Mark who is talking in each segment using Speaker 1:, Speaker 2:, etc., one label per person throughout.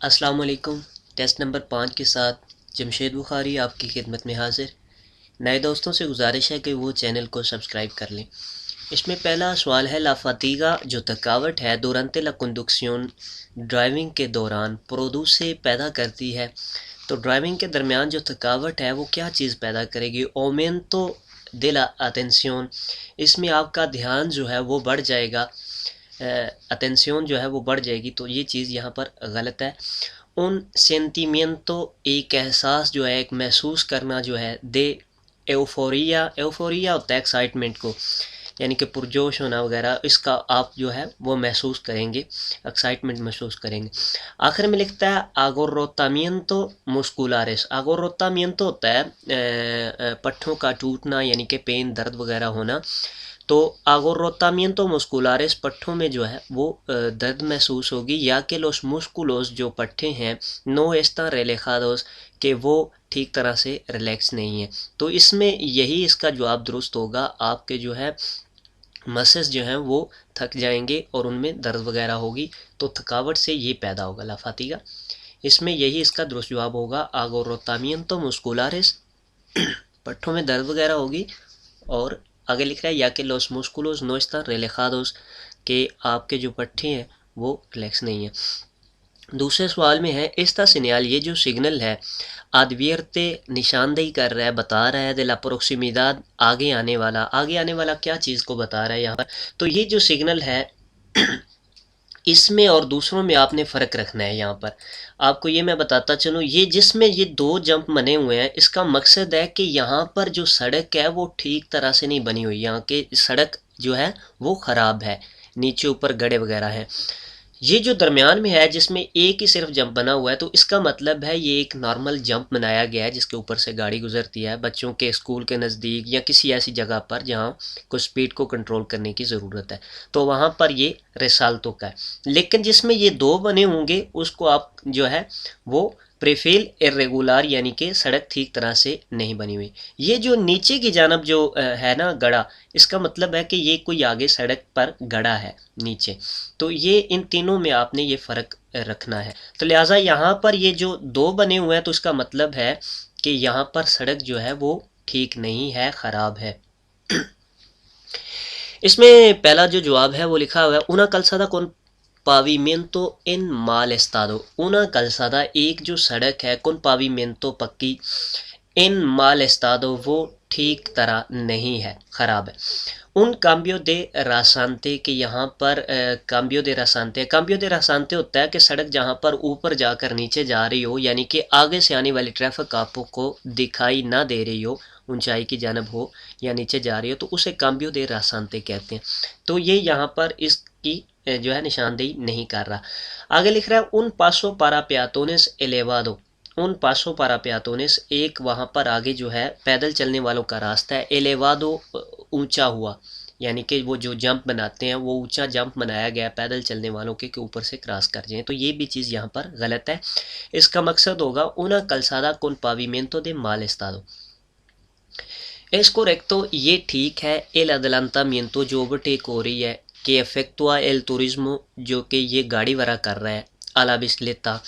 Speaker 1: अस्सलाम वालेकुम। Test number 5 के साथ जमशेद बुखारी आपकी खिदमत में हाजिर। नए दोस्तों से गुजारिश है कि वो चैनल को सब्सक्राइब कर लें। इसमें पहला सवाल है, लाफातीगा जो थकावट है दुरंते ला कंडक्शन ड्राइविंग के दौरान प्रोड्यूस से पैदा करती है। तो ड्राइविंग के दरमियान जो थकावट है वो क्या चीज़ पैदा करेगी? ओमेंतो दे ला अटेंशन, इसमें आपका ध्यान जो है वो बढ़ जाएगा, अटेंशन जो है वो बढ़ जाएगी। तो ये चीज़ यहाँ पर गलत है। उन सेंटीमिento, एक एहसास जो है, एक महसूस करना जो है, दे एउफोरिया, एउफोरिया होता है एक्साइटमेंट को, यानी कि पुरजोश होना वगैरह, इसका आप जो है वो महसूस करेंगे, एक्साइटमेंट महसूस करेंगे। आखिर में लिखता है आगोरोतामिento मुस्कुलारिस। आगोरोतामिento होता है पट्ठों का टूटना, यानी कि पेन, दर्द वगैरह होना। तो आगोरोतामिento मुस्कुलारिस, पट्ठों में जो है वो दर्द महसूस होगी, या कि लोस मुस्कुलोस, जो पट्ठे हैं, नो एस्ता रेलेखादोस, कि वो ठीक तरह से रिलैक्स नहीं है। तो इसमें यही इसका जवाब दुरुस्त होगा। आपके जो है मसल्स जो हैं वो थक जाएंगे और उनमें दर्द वगैरह होगी, तो थकावट से ये पैदा होगा लाफातीगा। इसमें यही इसका दुरुस्त जवाब होगा, आगोरोतामिento मुस्कुलारिस, पट्ठों में दर्द वगैरह होगी। और आगे लिख रहा है या कि लोस मुस्कुलोस नो están relajados, के आपके जो पट्टे हैं वो रिलैक्स नहीं है। दूसरे सवाल में है, इसका सिग्नल, ये जो सिग्नल है, advierte निशानदेही कर रहा है, बता रहा है, de la proximidad, आगे आने वाला। आगे आने वाला क्या चीज़ को बता रहा है यहाँ पर? तो ये जो सिग्नल है इसमें और दूसरों में आपने फ़र्क रखना है। यहाँ पर आपको ये मैं बताता चलूँ, ये जिसमें ये दो जंप बने हुए हैं, इसका मकसद है कि यहाँ पर जो सड़क है वो ठीक तरह से नहीं बनी हुई, यहाँ की सड़क जो है वो ख़राब है, नीचे ऊपर गड्ढे वगैरह हैं। ये जो दरमियान में है जिसमें एक ही सिर्फ जंप बना हुआ है, तो इसका मतलब है ये एक नॉर्मल जंप बनाया गया है जिसके ऊपर से गाड़ी गुजरती है बच्चों के स्कूल के नज़दीक या किसी ऐसी जगह पर जहाँ कुछ स्पीड को कंट्रोल करने की ज़रूरत है, तो वहाँ पर ये रिसाल्टो का है। लेकिन जिसमें ये दो बने होंगे उसको आप जो है वो प्रेफेल इरेगुलर, यानी कि सड़क ठीक तरह से नहीं बनी हुई। ये जो नीचे की जानब जो है ना गड़ा, इसका मतलब है कि ये कोई आगे सड़क पर गड़ा है नीचे। तो ये इन तीनों में आपने ये फ़र्क रखना है। तो लिहाजा यहाँ पर ये जो दो बने हुए हैं, तो इसका मतलब है कि यहाँ पर सड़क जो है वो ठीक नहीं है, ख़राब है। इसमें पहला जो जवाब है वो लिखा हुआ है, una calzada con pavimento en mal estado। una calzada, एक जो सड़क है, con pavimento, पक्की, इन माल एस्तादो, वो ठीक तरह नहीं है, ख़राब है। उन काम्बियो दे रासांते, के यहाँ पर काम्बियो दे रासांते, काम्बियो दे रासांते होता है कि सड़क जहाँ पर ऊपर जाकर नीचे जा रही हो, यानी कि आगे से आने वाली ट्रैफिक आपको दिखाई ना दे रही हो, ऊंचाई की जानब हो या नीचे जा रही हो, तो उसे काम्बियो दे रासांते कहते हैं। तो ये यहाँ पर इसकी जो है निशानदेही नहीं कर रहा। आगे लिख रहा है, उन पासो पारा प्यातोनेस एलेवादो। उन पासो पारा प्यातोनेस, एक वहाँ पर आगे जो है पैदल चलने वालों का रास्ता है, एलेवादो, ऊंचा हुआ, यानी कि वो जो जंप बनाते हैं वो ऊंचा जंप बनाया गया पैदल चलने वालों के ऊपर से क्रॉस कर जाएं। तो ये भी चीज़ यहाँ पर गलत है। इसका मकसद होगा उना कलसादा कोन पाविमेंतो दे माल एस्तादो। इसको रेक, तो ये ठीक है। एल अदलांतामिento, जो ओवरटेक हो रही है, कि अफेक्टुआ एल तुरिज्मो, जो कि ये गाड़ी वाला कर रहा है, अला बिस्लेता,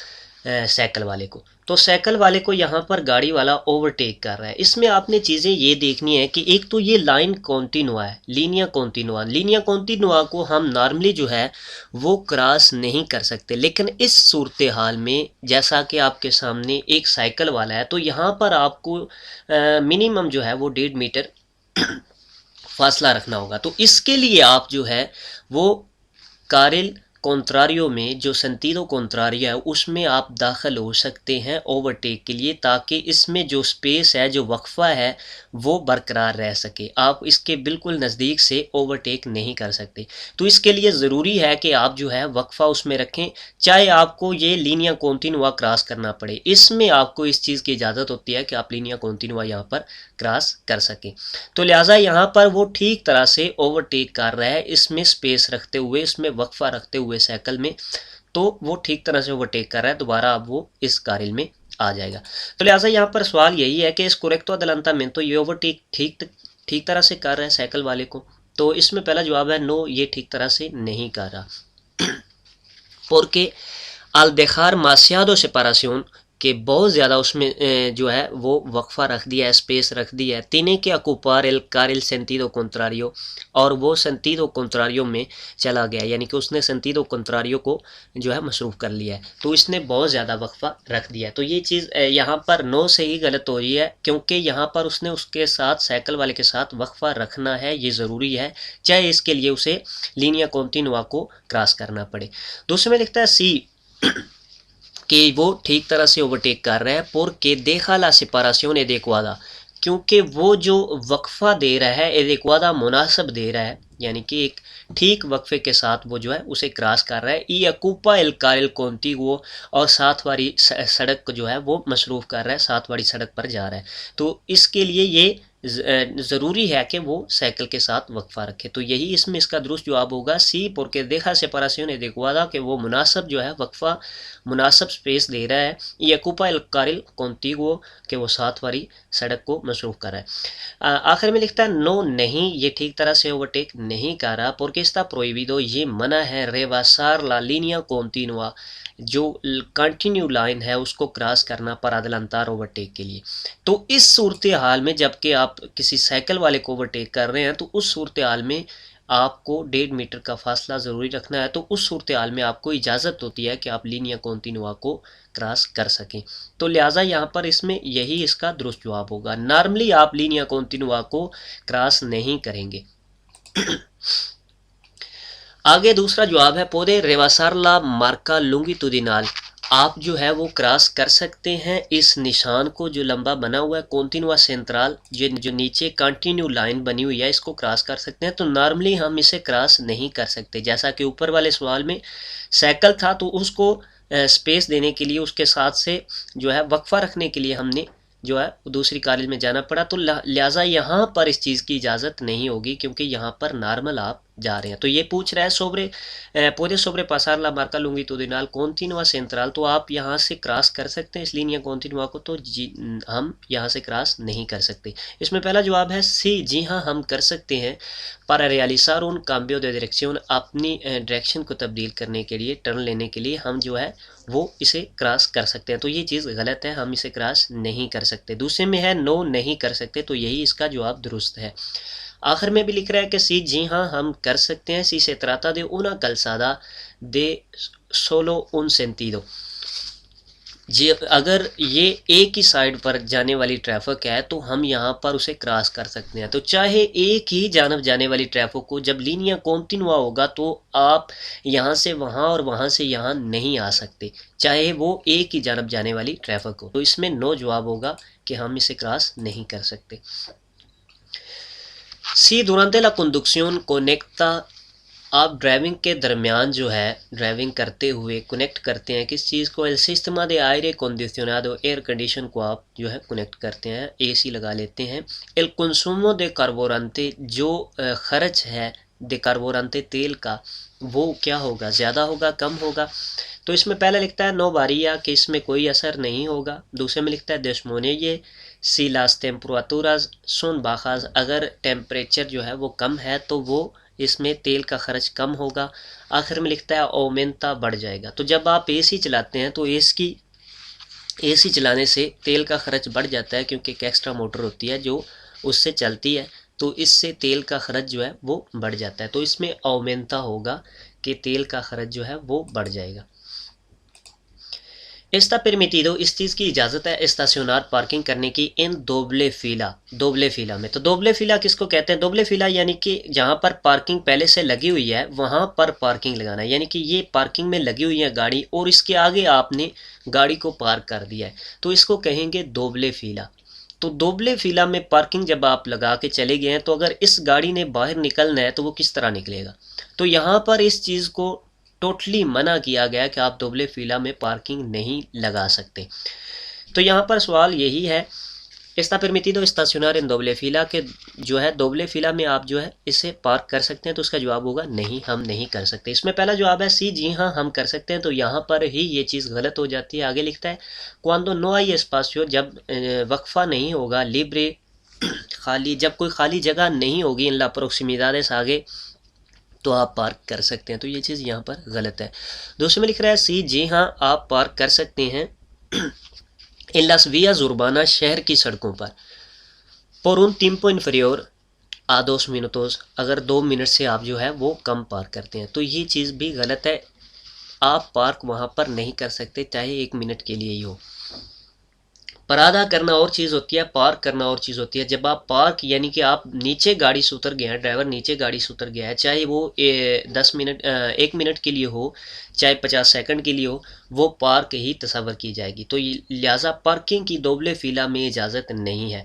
Speaker 1: साइकिल वाले को। तो साइकिल वाले को यहाँ पर गाड़ी वाला ओवरटेक कर रहा है। इसमें आपने चीज़ें ये देखनी है कि एक तो ये लाइन कॉन्टिनुआ है, लीनिया कॉन्टिनुआ। लीनिया कॉन्टिनुआ को हम नॉर्मली जो है वो क्रॉस नहीं कर सकते, लेकिन इस सूरत हाल में जैसा कि आपके सामने एक साइकिल वाला है, तो यहाँ पर आपको मिनिमम जो है वो 1.5 मीटर फासला रखना होगा। तो इसके लिए आप जो है वो कारिल कॉन्ट्रारियो में, जो सेंटीडो कॉन्ट्रारिया है, उसमें आप दाखिल हो सकते हैं ओवरटेक के लिए, ताकि इसमें जो स्पेस है, जो वक्फा है, वो बरकरार रह सके। आप इसके बिल्कुल नज़दीक से ओवरटेक नहीं कर सकते। तो इसके लिए ज़रूरी है कि आप जो है वक्फा उसमें रखें, चाहे आपको ये लीनिया कॉन्टिनुआ क्रॉस करना पड़े। इसमें आपको इस चीज़ की इजाज़त होती है कि आप लीनिया कॉन्टिनुआ यहाँ पर क्रॉस कर सकें। तो लिहाजा यहाँ पर वो ठीक तरह से ओवरटेक कर रहा है, इसमें स्पेस रखते हुए, इसमें वक्फा रखते हुए साइकिल में, तो वो ठीक तरह से ओवरटेक कर रहा है। दोबारा अब वो इस कारिल में आ जाएगा। तो लिहाजा यहाँ पर सवाल यही है कि इस कोरेक्टो अदलांतामिento, ये ओवरटेक ठीक तरह से कर रहा है साइकिल वाले को। तो इसमें पहला जवाब है नो, ये ठीक तरह से नहीं कर रहा। porque al dejar demasiado separación कि बहुत ज़्यादा उसमें जो है वो वक्फ़ा रख दिया है, स्पेस रख दी है। tiene que ocupar el carril sentido contrario, और वो sentido contrario में चला गया, यानी कि उसने sentido contrario को जो है मसरूफ़ कर लिया है, तो इसने बहुत ज़्यादा वक्फ़ा रख दिया है। तो ये चीज़ यहाँ पर नो से ही गलत हो रही है, क्योंकि यहाँ पर उसने उसके साथ साइकिल वाले के साथ वक्फ़ा रखना है, ये ज़रूरी है, चाहे इसके लिए उसे लीनिया कॉन्टिनुआ को क्रॉस करना पड़े। दूसरे में लिखता है सी कि वो ठीक तरह से ओवरटेक कर रहा है, porque deja la separación adecuada, क्योंकि वो जो वक्फ़ा दे रहा है एडेक्वादा मुनासिब दे रहा है, यानी कि एक ठीक वक्फे के साथ वो जो है उसे क्रॉस कर रहा है। ई अकूपा एल कारिल कॉन्टिगुओ, और साथ वाली सड़क को जो है वो मसरूफ़ कर रहा है, साथ वाली सड़क पर जा रहा है, तो इसके लिए ये ज़रूरी है कि वो साइकिल के साथ वक्फ़ा रखे। तो यही इसमें इसका दुरुस्त जवाब होगा सी, porque deja separación adecuada, कि वो मुनासिब जो है वक्फ़ा मुनासिब स्पेस दे रहा है। ये अकूपा एल कारिल कॉन्टिगुओ, कि वो साथ वाली सड़क को मसरूफ़ कर रहा है। आखिर में लिखता है नो नहीं, ये ठीक तरह से ओवरटेक नहीं कर रहा, porque está prohibido, ये मना है, rebasar la línea continua, जो कंटिन्यू लाइन है उसको क्रॉस करना पर अदलंतार ओवरटेक के लिए। तो इस सूरत हाल में जबकि आप किसी साइकिल वाले को ओवरटेक कर रहे हैं, तो उस सूरत हाल में आपको 1.5 मीटर का फासला ज़रूरी रखना है, तो उस सूरत हाल में आपको इजाज़त होती है कि आप लीनिया कॉन्टिनुआ को क्रॉस कर सकें। तो लिहाजा यहाँ पर इसमें यही इसका दुरुस्त जवाब होगा। नॉर्मली आप लीनिया कॉन्टिनुआ को क्रॉस नहीं करेंगे। आगे दूसरा जवाब है पोदे रेवासारला मार्का लुंगितुदिनाल, आप जो है वो क्रॉस कर सकते हैं इस निशान को जो लंबा बना हुआ है कॉन्टिनुआ सेंट्रल, जो नीचे कंटिन्यू लाइन बनी हुई है, इसको क्रॉस कर सकते हैं। तो नॉर्मली हम इसे क्रॉस नहीं कर सकते, जैसा कि ऊपर वाले सवाल में साइकिल था तो उसको स्पेस देने के लिए उसके साथ से जो है वक्फा रखने के लिए हमने जो है दूसरी कॉलेज में जाना पड़ा, तो लिहाजा यहाँ पर इस चीज़ की इजाज़त नहीं होगी, क्योंकि यहाँ पर नॉर्मल आप जा रहे हैं। तो ये पूछ रहा है सोब्रे पोदे सोब्रे पासार ला मार्का लूंगी तो दिनाल कॉन्टिनुआ सेंट्रल, तो आप यहाँ से क्रॉस कर सकते हैं इस लीनिया कॉन्टिनुआ को, तो हम यहाँ से क्रॉस नहीं कर सकते। इसमें पहला जवाब है सी, जी हाँ हम कर सकते हैं। para realizar un cambio de dirección, अपनी डायरेक्शन को तब्दील करने के लिए, टर्न लेने के लिए हम जो है वो इसे क्रॉस कर सकते हैं। तो ये चीज़ गलत है, हम इसे क्रॉस नहीं कर सकते। दूसरे में है नो नहीं कर सकते, तो यही इसका जवाब दुरुस्त है। आखिर में भी लिख रहा है कि सी, जी हाँ हम कर सकते हैं। सी से trata de una calzada de solo un sentido, जी अगर ये एक ही साइड पर जाने वाली ट्रैफिक है तो हम यहाँ पर उसे क्रॉस कर सकते हैं। तो चाहे एक ही जानब जाने वाली ट्रैफिक को, जब लीनिया कॉन्टिनुआ होगा तो आप यहाँ से वहाँ और वहाँ से यहाँ नहीं आ सकते, चाहे वो एक ही जानब जाने वाली ट्रैफिक हो। तो इसमें नो जवाब होगा कि हम इसे क्रॉस नहीं कर सकते। सी, durante la conducción conecta, आप ड्राइविंग के दरमियान जो है ड्राइविंग करते हुए कनेक्ट करते हैं किस चीज़ को, एल सिस्टमा दे आयरे कंडीशनado, एयर कंडीशन को आप जो है कनेक्ट करते हैं, एसी लगा लेते हैं। एल कंसूमो दे कार्बोरेंटे, जो खर्च है दे कार्बोरेंटे तेल का, वो क्या होगा, ज़्यादा होगा कम होगा। तो इसमें पहले लिखता है नो बारिया, कि इसमें कोई असर नहीं होगा। दूसरे में लिखता है देशमोने ये सी लास टेम्परेचुराज सुन बाखाज, अगर टेम्परेचर जो है वो कम है तो वो इसमें तेल का खर्च कम होगा। आखिर में लिखता है ओमेंता, बढ़ जाएगा। तो जब आप एसी चलाते हैं तो एसी चलाने से तेल का खर्च बढ़ जाता है, क्योंकि एक एक्स्ट्रा मोटर होती है जो उससे चलती है, तो इससे तेल का खर्च जो है वो बढ़ जाता है। तो इसमें ओमेंता होगा कि तेल का खर्च जो है वो बढ़ जाएगा। Está permitido, इस चीज़ की इजाज़त है स्टेशनर पार्किंग करने की इन दोबले फ़िला में। तो दोबले फ़िला किसको कहते हैं? दोबले फ़िला यानी कि जहाँ पर पार्किंग पहले से लगी हुई है वहाँ पर पार्किंग लगाना है, यानी कि ये पार्किंग में लगी हुई है गाड़ी और इसके आगे आपने गाड़ी को पार्क कर दिया है, तो इसको कहेंगे दोबले फ़िला। तो दोबले फ़िला में पार्किंग जब आप लगा के चले गए हैं, तो अगर इस गाड़ी ने बाहर निकलना है तो वो किस तरह निकलेगा? तो यहाँ पर इस चीज़ को टोटली मना किया गया कि आप दोबले फ़िला में पार्किंग नहीं लगा सकते। तो यहाँ पर सवाल यही है, está permitido estacionar en doble fila, के जो है दोबले फ़िला में आप जो है इसे पार्क कर सकते हैं। तो उसका जवाब होगा नहीं, हम नहीं कर सकते। इसमें पहला जवाब है सी, जी हाँ हम कर सकते हैं। तो यहाँ पर ही ये चीज़ गलत हो जाती है। आगे लिखता है cuando no hay espacio, जब वक्फा नहीं होगा, libre खाली, जब कोई खाली जगह नहीं होगी, इन la proximidades आगे तो आप पार्क कर सकते हैं। तो ये चीज़ यहाँ पर गलत है। दूसरे में लिख रहा है सी, जी हाँ आप पार्क कर सकते हैं इन लास वियाज उर्बाना, शहर की सड़कों पर, por un tiempo inferior a 2 minutos, अगर 2 मिनट से आप जो है वो कम पार्क करते हैं। तो ये चीज़ भी गलत है, आप पार्क वहाँ पर नहीं कर सकते चाहे 1 मिनट के लिए ही हो। परादा करना और चीज़ होती है, पार्क करना और चीज़ होती है। जब आप पार्क यानी कि आप नीचे गाड़ी से उतर गए हैं, ड्राइवर नीचे गाड़ी से उतर गया है, चाहे वो 10 मिनट 1 मिनट के लिए हो, चाहे 50 सेकंड के लिए हो, वो पार्क ही तस्वर की जाएगी। तो लिहाजा पार्किंग की दोबले फिला में इजाज़त नहीं है।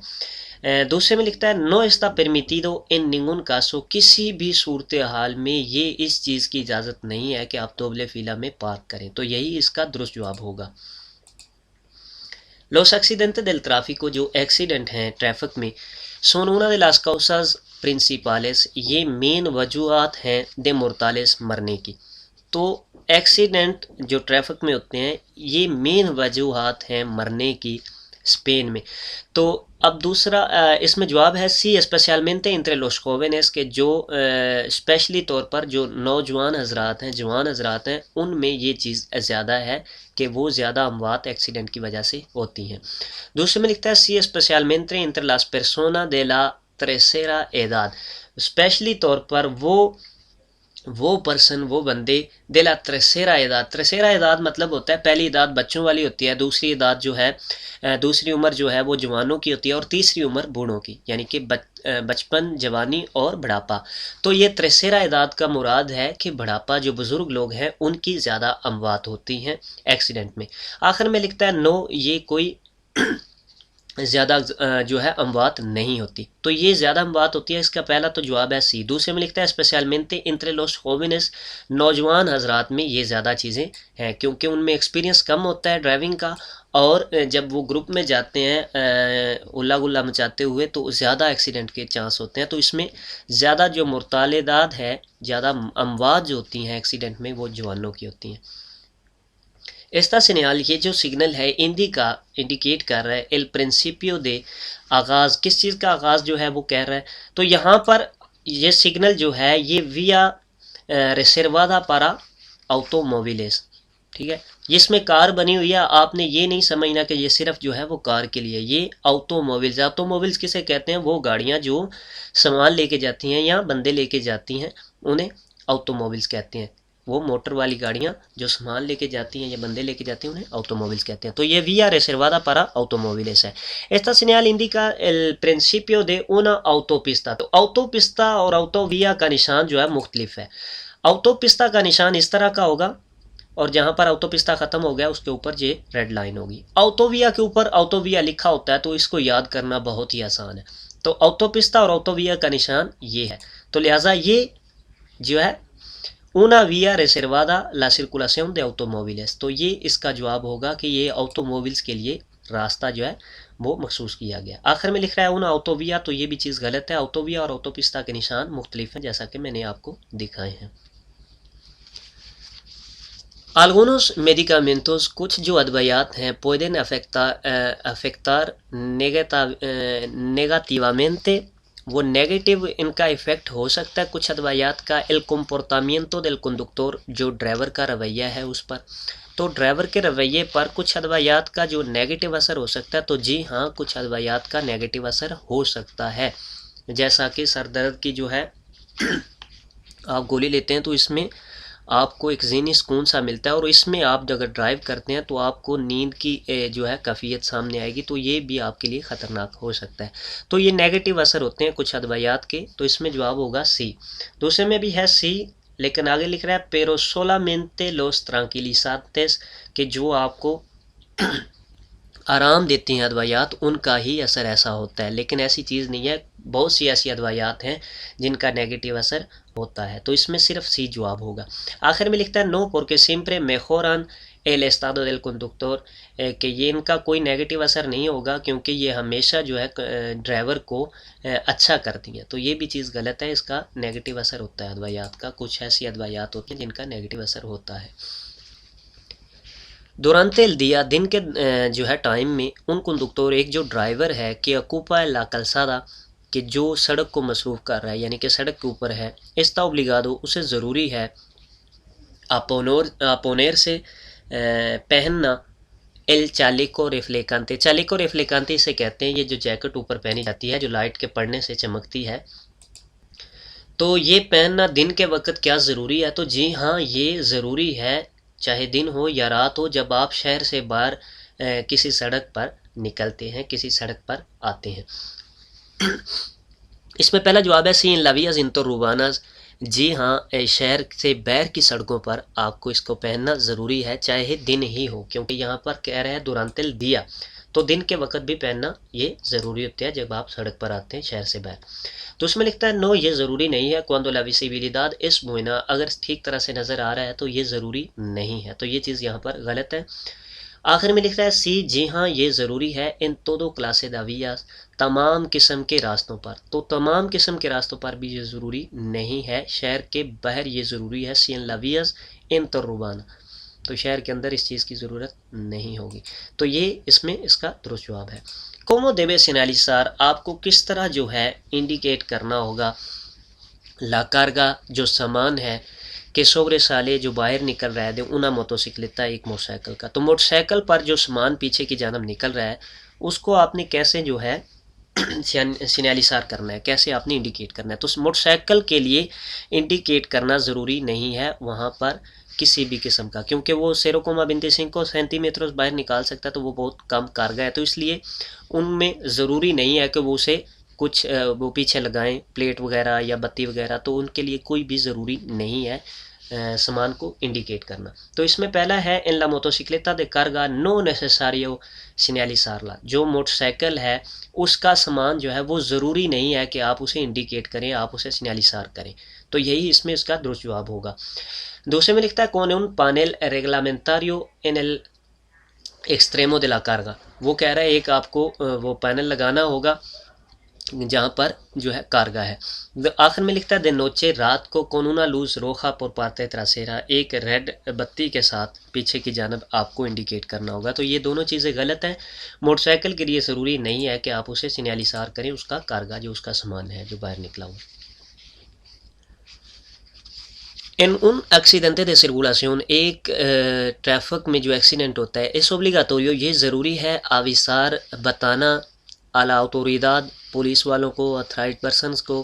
Speaker 1: दूसरे में लिखता है नो एस्ता परमिटिडो इन निंगुन कासो, किसी भी सूरत हाल में ये इस चीज़ की इजाज़त नहीं है कि आप दोबले फिला में पार्क करें। तो यही इसका दुरुस्त जवाब होगा। Los accidentes del tráfico, जो एक्सीडेंट हैं ट्रैफिक में, son una de las causas principales, ये मेन वजूहत हैं de mortales, मरने की। तो एक्सीडेंट जो ट्रैफिक में होते हैं ये मेन वजूहत हैं मरने की स्पेन में। तो अब दूसरा इसमें जवाब है सी, स्पेशलमेंटे इंट्रे लोस jóvenes, के जो स्पेशली तौर पर जो नौजवान हजरात हैं, जवान हजरात हैं, उनमें ये चीज़ ज़्यादा है कि वो ज़्यादा अमवात एक्सीडेंट की वजह से होती हैं। दूसरे में लिखता है सी, स्पेशलमेंटे इंट्रे लास personas de la tercera edad, specially तौर पर वो पर्सन, वो बंदे दिला त्रेसेरा इदाद, त्रेसेरा इदाद मतलब होता है पहली इदाद बच्चों वाली होती है, दूसरी इदाद जो है दूसरी उम्र जो है वो जवानों की होती है, और तीसरी उम्र बूढ़ों की, यानी कि बचपन, जवानी और बुढ़ापा। तो ये त्रेसेरा इदाद का मुराद है कि बुढ़ापा, जो बुज़ुर्ग लोग हैं उनकी ज़्यादा अमवात होती हैं एक्सीडेंट में। आखिर में लिखता है नो, ये कोई ज़्यादा जो है अमवात नहीं होती। तो ये ज़्यादा अमवात होती है, इसका पहला तो जवाब है सी। दूसरे में लिखता है स्पेशलमेंटे इंट्रे लोस jóvenes, नौजवान हजरात में ये ज़्यादा चीज़ें हैं क्योंकि उनमें एक्सपीरियंस कम होता है ड्राइविंग का, और जब वो ग्रुप में जाते हैं उल्ला गुल्ला मचाते हुए तो ज़्यादा एक्सीडेंट के चांस होते हैं। तो इसमें ज़्यादा जो मुर्तालेदाद है, ज़्यादा अमवात जो होती हैं एक्सीडेंट में, वो जवानों की होती हैं। Esta señal, ये जो सिग्नल है इंडिका, इंडिकेट कर रहा है एल प्रिंसिपियो दे, आगाज़, किस चीज़ का आगाज़ जो है वो कह रहा है। तो यहाँ पर ये सिग्नल जो है ये विया रिजर्वादा पारा ऑटोमोविलेस, ठीक है, जिसमें कार बनी हुई है। आपने ये नहीं समझना कि ये सिर्फ जो है वो कार के लिए, ये ऑटोमोबिल्स, ऑटोमोबिल्स किसे कहते हैं, वो गाड़ियाँ जो सामान लेके जाती हैं या बंदे लेके जाती हैं उन्हें ऑटोमोबिल्स कहते हैं। वो मोटर वाली गाड़ियाँ जो सामान लेके जाती हैं या बंदे लेके जाती हैं उन्हें ऑटोमोबिल्स कहते हैं। तो ये vía reservada para automóviles है। Esta señal indica el principio de una autopista। तो autopista और autovía का निशान जो है मुख्तलिफ है। autopista का निशान इस तरह का होगा, और जहाँ पर autopista ख़त्म हो गया उसके ऊपर ये रेड लाइन होगी। autovía के ऊपर autovía लिखा होता है तो इसको याद करना बहुत ही आसान है। तो autopista और autovía का निशान ये है। तो लिहाजा ये जो है una vía reservada la circulación de automóviles, तो ये इसका जवाब होगा कि ये ऑटोमोबिल्स के लिए रास्ता जो है वो मखसूस किया गया। आखिर में लिख रहा है una autovía, तो ये भी चीज़ गलत है। autovía और autopista के निशान मुख्तलिफ हैं जैसा कि मैंने आपको दिखाए हैं। Algunos medicamentos, कुछ जो अदवायात हैं, pueden afectar negativamente, वो नेगेटिव इनका इफ़ेक्ट हो सकता है कुछ अदवायात का एल comportamiento del conductor, जो ड्राइवर का रवैया है उस पर। तो ड्राइवर के रवैये पर कुछ अदवायात का जो नेगेटिव असर हो सकता है, तो जी हाँ कुछ अदवायात का नेगेटिव असर हो सकता है। जैसा कि सर दर्द की जो है आप गोली लेते हैं तो इसमें आपको एक ज़हनी सुकून सा मिलता है, और इसमें आप अगर ड्राइव करते हैं तो आपको नींद की जो है कैफियत सामने आएगी, तो ये भी आपके लिए ख़तरनाक हो सकता है। तो ये नेगेटिव असर होते हैं कुछ अदवायात के, तो इसमें जवाब होगा सी। दूसरे में भी है सी, लेकिन आगे लिख रहा है pero solamente los tranquilizantes, कि जो आपको आराम देती हैं अदवायात उनका ही असर ऐसा होता है, लेकिन ऐसी चीज़ नहीं है। बहुत सी ऐसी अदवायात हैं जिनका नेगेटिव असर होता है, तो इसमें सिर्फ सी जवाब होगा। आखिर में लिखता है no porque siempre mejoran el estado del conductor, कि ये इनका कोई नेगेटिव असर नहीं होगा क्योंकि ये हमेशा जो है ड्राइवर को अच्छा करती हैं। तो ये भी चीज़ गलत है, इसका नेगेटिव असर होता है अदवायात का। कुछ ऐसी अदवायात होती हैं जिनका नेगेटिव असर होता है। Durante el día, दिन के जो है टाइम में, उन कंडक्टर, एक जो ड्राइवर है कि ocupa la calzada, कि जो सड़क को मसरूफ़ कर रहा है यानी कि सड़क के ऊपर है, está obligado उसे ज़रूरी है अपोनेर से पहनना एल चालिको रिफ्लेकांते। चालिको रिफ्लेकांते इसे कहते हैं, ये जो जैकेट ऊपर पहनी जाती है जो लाइट के पड़ने से चमकती है, तो ये पहनना दिन के वक्त क्या ज़रूरी है? तो जी हाँ, ये ज़रूरी है, चाहे दिन हो या रात हो, जब आप शहर से बाहर किसी सड़क पर निकलते हैं, किसी सड़क पर आते हैं। इसमें पहला जवाब है सी इन लावियाज इन तो रूबानाज। जी हाँ, शहर से बाहर की सड़कों पर आपको इसको पहनना ज़रूरी है, चाहे दिन ही हो, क्योंकि यहाँ पर कह रहे हैं दुरांतिल दिया, तो दिन के वक्त भी पहनना ये ज़रूरी होता है जब आप सड़क पर आते हैं शहर से बाहर। तो उसमें लिखता है नो, ये ज़रूरी नहीं है, cuando la visibilidad es buena, अगर ठीक तरह से नज़र आ रहा है तो ये ज़रूरी नहीं है, तो ये चीज़ यहाँ पर गलत है। आखिर में लिखता है सी, जी हाँ ये ज़रूरी है, इन todo clase de vías, तमाम किस्म के रास्तों पर, तो तमाम किस्म के रास्तों पर भी ये ज़रूरी नहीं है, शहर के बाहर ये ज़रूरी है, सी इन la vías interurbanas, तो शहर के अंदर इस चीज़ की ज़रूरत नहीं होगी। तो ये इसमें इसका दुरुस्त जवाब है। कोमो देवे सिनालिसार, आपको किस तरह जो है इंडिकेट करना होगा ला कार्गा, जो सामान है, कि सोबरे साले जो बाहर निकल रहा है उना मोटरसाइकिलता, एक मोटरसाइकिल का, तो मोटरसाइकिल पर जो सामान पीछे की जानब निकल रहा है उसको आपने कैसे जो है सिनालिसार करना है, कैसे आपने इंडिकेट करना है। तो मोटरसाइकिल के लिए इंडिकेट करना ज़रूरी नहीं है वहाँ पर किसी भी किस्म का, क्योंकि वो सेरोकोमा बिनते सिंह को सेंटीमीटर बाहर निकाल सकता है, तो वो बहुत कम कारगर है, तो इसलिए उनमें ज़रूरी नहीं है कि वो उसे कुछ वो पीछे लगाएं प्लेट वगैरह या बत्ती वगैरह, तो उनके लिए कोई भी ज़रूरी नहीं है सामान को इंडिकेट करना। तो इसमें पहला है इन ला मोटोसिक्लेटा दे कार्गा नो नेसेसारियो सिग्नलिज़ारला, जो मोटरसाइकिल है उसका सामान जो है वो ज़रूरी नहीं है कि आप उसे इंडिकेट करें, आप उसे सिग्नलिज़ार करें, तो यही इसमें इसका दुरुस्त जवाब होगा। दूसरे में लिखता है कौन उन पानेल रेगलामेंटारियो इन एल एक्सट्रेमो de la कार्गा, वो कह रहा है एक आपको वो पैनल लगाना होगा जहाँ पर जो है कारगा है। आखिर में लिखता है दे नोचे, रात को कोनूना लूज रोखा पर पाते त्रासेरा, एक रेड बत्ती के साथ पीछे की जानब आपको इंडिकेट करना होगा, तो ये दोनों चीज़ें गलत हैं। मोटरसाइकिल के लिए ज़रूरी नहीं है कि आप उसे सिग्नलिज़ार करें, उसका कारगा जो उसका सामान है जो बाहर निकला हुआ। इन उन एक्सीडेंटे de circulación, एक ट्रैफिक में जो एक्सीडेंट होता है, इस ओब्लिगाटोरियो, ये ज़रूरी है आविसार बताना आला autoridad, पुलिस वालों को, अथॉराइज पर्सनस को,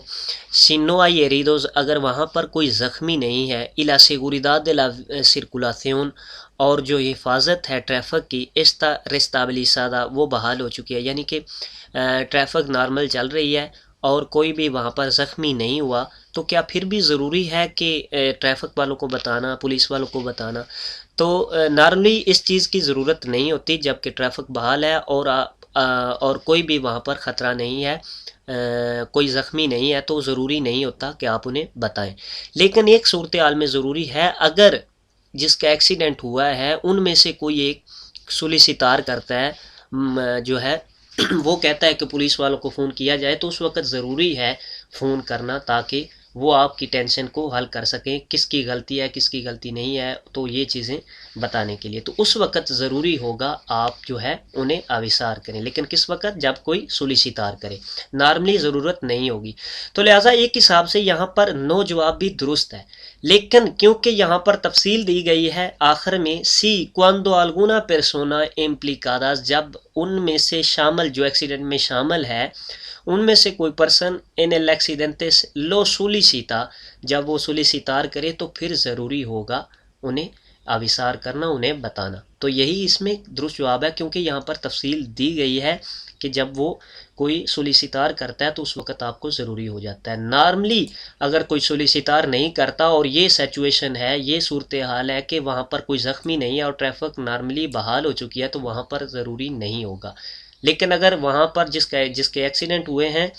Speaker 1: सिनो आई एरिडोज, अगर वहाँ पर कोई ज़ख्मी नहीं है, इला seguridad de la circulación, और जो हिफाजत है ट्रैफिक की, इस्ता रेस्ताबलिसादा, वो बहाल हो चुकी है, यानी कि ट्रैफिक नॉर्मल चल रही है और कोई भी वहाँ पर ज़ख्मी नहीं हुआ, तो क्या फिर भी ज़रूरी है कि ट्रैफिक वालों को बताना, पुलिस वालों को बताना? तो नॉर्मली इस चीज़ की ज़रूरत नहीं होती, जबकि ट्रैफिक बहाल है और कोई भी वहाँ पर ख़तरा नहीं है, कोई ज़ख्मी नहीं है, तो ज़रूरी नहीं होता कि आप उन्हें बताएं। लेकिन एक सूरत हाल में ज़रूरी है, अगर जिसका एक्सीडेंट हुआ है उनमें से कोई एक सोलिसिटार करता है जो है वो कहता है कि पुलिस वालों को फ़ोन किया जाए, तो उस वक्त ज़रूरी है फ़ोन करना, ताकि वो आपकी टेंशन को हल कर सकें, किसकी गलती है किसकी गलती नहीं है, तो ये चीज़ें बताने के लिए। तो उस वक्त ज़रूरी होगा आप जो है उन्हें आविसार करें, लेकिन किस वक्त? जब कोई सोलिसिटार करे, नॉर्मली ज़रूरत नहीं होगी। तो लिहाजा एक हिसाब से यहाँ पर नो जवाब भी दुरुस्त है, लेकिन क्योंकि यहाँ पर तफसील दी गई है आखिर में सी cuando alguna persona implicadas, जब उनमें से शामिल, जो एक्सीडेंट में शामिल है उनमें से कोई पर्सन इन एल एक्सीडेंटेस लो सोलिसिटा, जब वो सोलिसिटार करे तो फिर ज़रूरी होगा उन्हें आविसार करना, उन्हें बताना। तो यही इसमें दुरुस्त जवाब है, क्योंकि यहाँ पर तफसील दी गई है कि जब वो कोई सोलिसिटार करता है तो उस वक्त आपको ज़रूरी हो जाता है। नॉर्मली अगर कोई सोलिसिटार नहीं करता और ये सिचुएशन है, ये सूरत हाल है कि वहाँ पर कोई ज़ख्मी नहीं है और ट्रैफिक नॉर्मली बहाल हो चुकी है, तो वहाँ पर ज़रूरी नहीं होगा। लेकिन अगर वहाँ पर जिसके एक्सीडेंट हुए हैं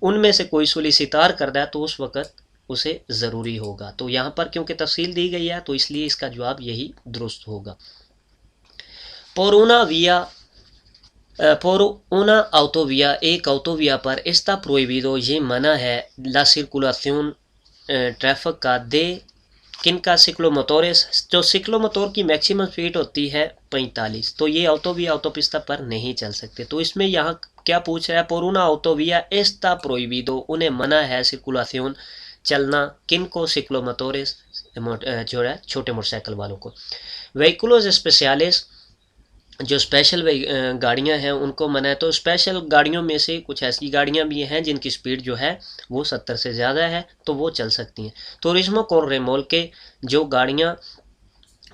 Speaker 1: उनमें से कोई सोलिसिटार करता है तो उस वक्त उसे ज़रूरी होगा। तो यहाँ पर क्योंकि तफसील दी गई है तो इसलिए इसका जवाब यही दुरुस्त होगा। por una autovía, एक autovía पर está prohibido, ये मना है, la circulación ट्रैफिक का, de किनका सिक्लोमोटोरस। जो सिक्लोमोटोर की मैक्सिमम स्पीड होती है 45, तो ये ऑटोविया ऑटोपिस्ता पर नहीं चल सकते। तो इसमें यहाँ क्या पूछ रहा है, por una autovía está prohibido, उन्हें मना है सर्कुलाción चलना, किनको, सिक्लोमोटोरस जो है छोटे मोटरसाइकिल वालों को। व्हीकुलोज स्पेशलिस, जो स्पेशल गाड़ियां हैं उनको मना है। तो स्पेशल गाड़ियों में से कुछ ऐसी गाड़ियां भी हैं जिनकी स्पीड जो है वो 70 से ज़्यादा है, तो वो चल सकती हैं। टूरिज्मो को रेमोल्के, जो गाड़ियां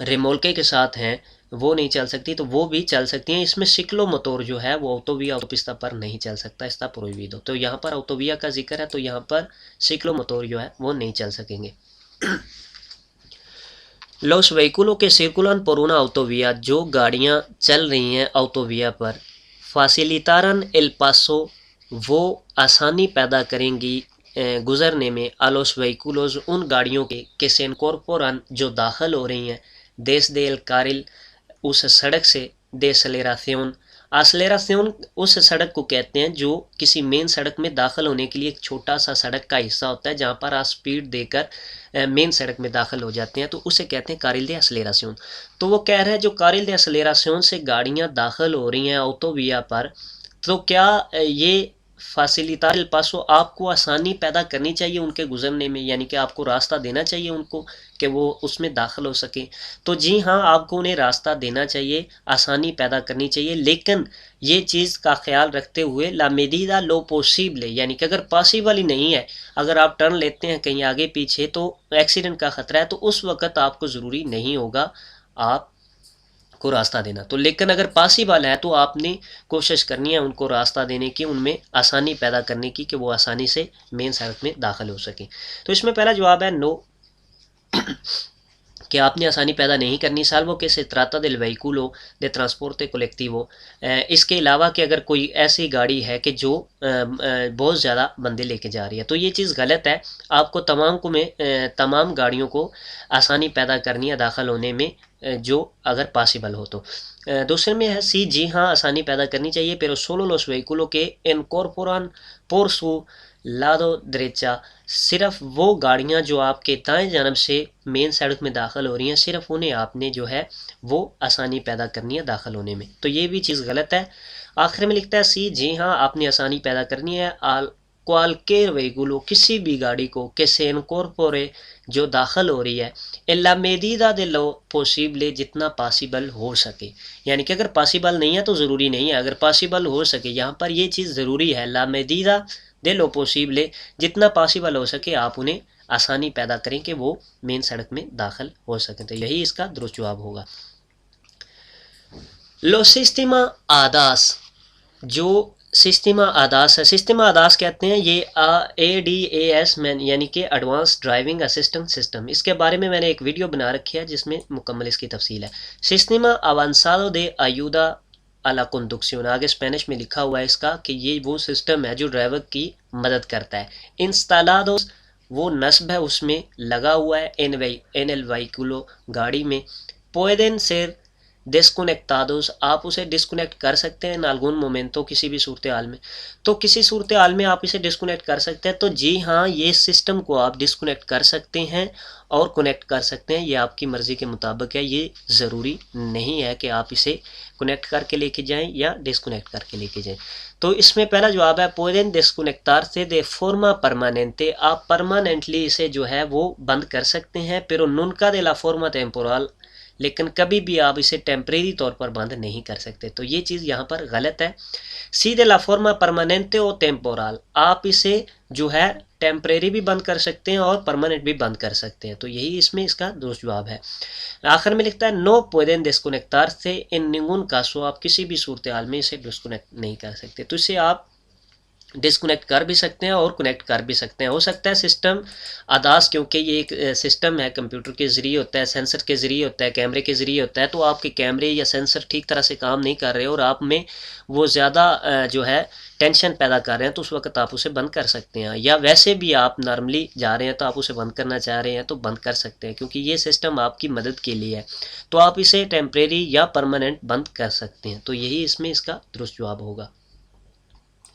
Speaker 1: रेमोल्के के साथ हैं वो नहीं चल सकती, तो वो भी चल सकती हैं। इसमें सिक्लोमोटोर जो है वो ऑटोविया ऑटोपिस्ता पर नहीं चल सकता, इसका प्रोहिबिdo। तो यहाँ पर ऑटोविया का जिक्र है, तो यहाँ पर सिक्लोमोटोर जो है वो नहीं चल सकेंगे। los vehículos que circulan por una autovía, जो गाड़ियाँ चल रही हैं ऑटोविया पर, facilitarán el paso, वो आसानी पैदा करेंगी गुजरने में, a los vehículos, उन गाड़ियों के se incorporan, जो दाखिल हो रही हैं, desde el carril, उस सड़क से, de aceleración, एक्सेलरेशन उस सड़क को कहते हैं जो किसी मेन सड़क में दाखिल होने के लिए एक छोटा सा सड़क का हिस्सा होता है, जहाँ पर आप स्पीड देकर मेन सड़क में दाखिल हो जाते हैं, तो उसे कहते हैं कारिल दे एक्सेलरेशन। तो वो कह रहे हैं जो कारिल दे एक्सेलरेशन से गाड़ियाँ दाखिल हो रही हैं ऑटोविया पर, तो क्या ये फासिलितार एल पासो, आपको आसानी पैदा करनी चाहिए उनके गुजरने में, यानी कि आपको रास्ता देना चाहिए उनको कि वो उसमें दाखिल हो सके। तो जी हाँ, आपको उन्हें रास्ता देना चाहिए, आसानी पैदा करनी चाहिए, लेकिन ये चीज़ का ख्याल रखते हुए ला मेदीदा लो पॉसिबल, यानी कि अगर पॉसिबल ही नहीं है, अगर आप टर्न लेते हैं कहीं आगे पीछे तो एक्सीडेंट का ख़तरा है, तो उस वक़्त आपको ज़रूरी नहीं होगा आप को रास्ता देना। तो लेकिन अगर पॉसिबल है तो आपने कोशिश करनी है उनको रास्ता देने की, उनमें आसानी पैदा करने की कि वो आसानी से मेन सड़क में दाखिल हो सके। तो इसमें पहला जवाब है नो, कि आपने आसानी पैदा नहीं करनी, साल्वो के से ट्राता दिल वहीकुलो दे ट्रांसपोर्टे कोलेक्टिवो, इसके अलावा कि अगर कोई ऐसी गाड़ी है कि जो बहुत ज़्यादा बंदे लेके जा रही है, तो ये चीज़ गलत है। आपको तमाम गाड़ियों को आसानी पैदा करनी है दाखिल होने में, जो अगर पॉसिबल हो तो। दूसरे में है सी, जी हाँ आसानी पैदा करनी चाहिए, pero solo los vehículos que incorporan por su लादो दरेचा, सिर्फ वो गाड़ियाँ जो आपके दाएं जानब से मेन सड़क में दाखिल हो रही हैं, सिर्फ उन्हें आपने जो है वो आसानी पैदा करनी है दाखिल होने में, तो ये भी चीज़ गलत है। आखिर में लिखता है सी, जी हाँ आपने आसानी पैदा करनी है, क्वालकेर वहीकुलो, किसी भी गाड़ी को, के से इनकॉर्पोरे, जो दाखिल हो रही है, एला मेदीदा दे लो पॉसिबल, जितना पॉसिबल हो सके, यानी कि अगर पॉसिबल नहीं है तो ज़रूरी नहीं है, अगर पॉसिबल हो सके, यहाँ पर ये चीज़ ज़रूरी है, ला मेदीदा दे लो पॉसिबल, जितना पॉसिबल हो सके आप उन्हें आसानी पैदा करें कि वो मेन सड़क में दाखिल हो सकें। तो यही इसका दुरुस्त जवाब होगा। लो सिस्टमा आदास, जो सिस्टमा आदास है, सिस्टमा आदास कहते हैं ये ADAS मैन, यानी कि एडवांस ड्राइविंग असिस्टेंट सिस्टम, इसके बारे में मैंने एक वीडियो बना रखी है जिसमें मुकम्मल इसकी तफसील है। सिस्टमा अवांसादो दे आयुदा अला कंडक्शन, आगे स्पेनिश में लिखा हुआ है इसका कि ये वो सिस्टम है जो ड्राइवर की मदद करता है। इंस्टालादोस, वो नस्ब है उसमें लगा हुआ है, एन एल वहीकुलो, गाड़ी में, पुeden ser डिस्कनेक्टादोस, आप उसे डिस्कनेक्ट कर सकते हैं, नालगुन मोमेंटो, किसी भी सूरत हाल में, तो किसी सूरत हाल में आप इसे डिस्कनेक्ट कर सकते हैं। तो जी हाँ, ये सिस्टम को आप डिस्कनेक्ट कर सकते हैं और कनेक्ट कर सकते हैं, ये आपकी मर्ज़ी के मुताबिक है, ये ज़रूरी नहीं है कि आप इसे कनेक्ट करके लेके जाएं या डिस्कनेक्ट करके लेके जाएं। तो इसमें पहला जवाब है पुeden desconectarse de forma permanente, आप परमानेंटली इसे जो है वो बंद कर सकते हैं, pero nunca de la forma temporal, लेकिन कभी भी आप इसे टेम्परेरी तौर पर बंद नहीं कर सकते, तो ये चीज़ यहाँ पर गलत है। सीधे ला फॉर्मा परमानेंटे और टेम्पोरल, आप इसे जो है टेम्परेरी भी बंद कर सकते हैं और परमानेंट भी बंद कर सकते हैं, तो यही इसमें इसका दुरुस्त जवाब है। आखिर में लिखता है no पुeden desconectarse en ningún caso, आप किसी भी सूरत हाल में इसे डिस्कनेक्ट नहीं कर सकते, तो इसे आप डिस्कनेक्ट कर भी सकते हैं और कनेक्ट कर भी सकते हैं। हो सकता है सिस्टम आदास, क्योंकि ये एक सिस्टम है, कंप्यूटर के ज़रिए होता है, सेंसर के ज़रिए होता है, कैमरे के ज़रिए होता है, तो आपके कैमरे या सेंसर ठीक तरह से काम नहीं कर रहे और आप में वो ज़्यादा जो है टेंशन पैदा कर रहे हैं, तो उस वक्त आप उसे बंद कर सकते हैं, या वैसे भी आप नॉर्मली जा रहे हैं तो आप उसे बंद करना चाह रहे हैं तो बंद कर सकते हैं, क्योंकि ये सिस्टम आपकी मदद के लिए है, तो आप इसे टेम्परेरी या परमानेंट बंद कर सकते हैं। तो यही इसमें इसका दुरुस्त जवाब होगा।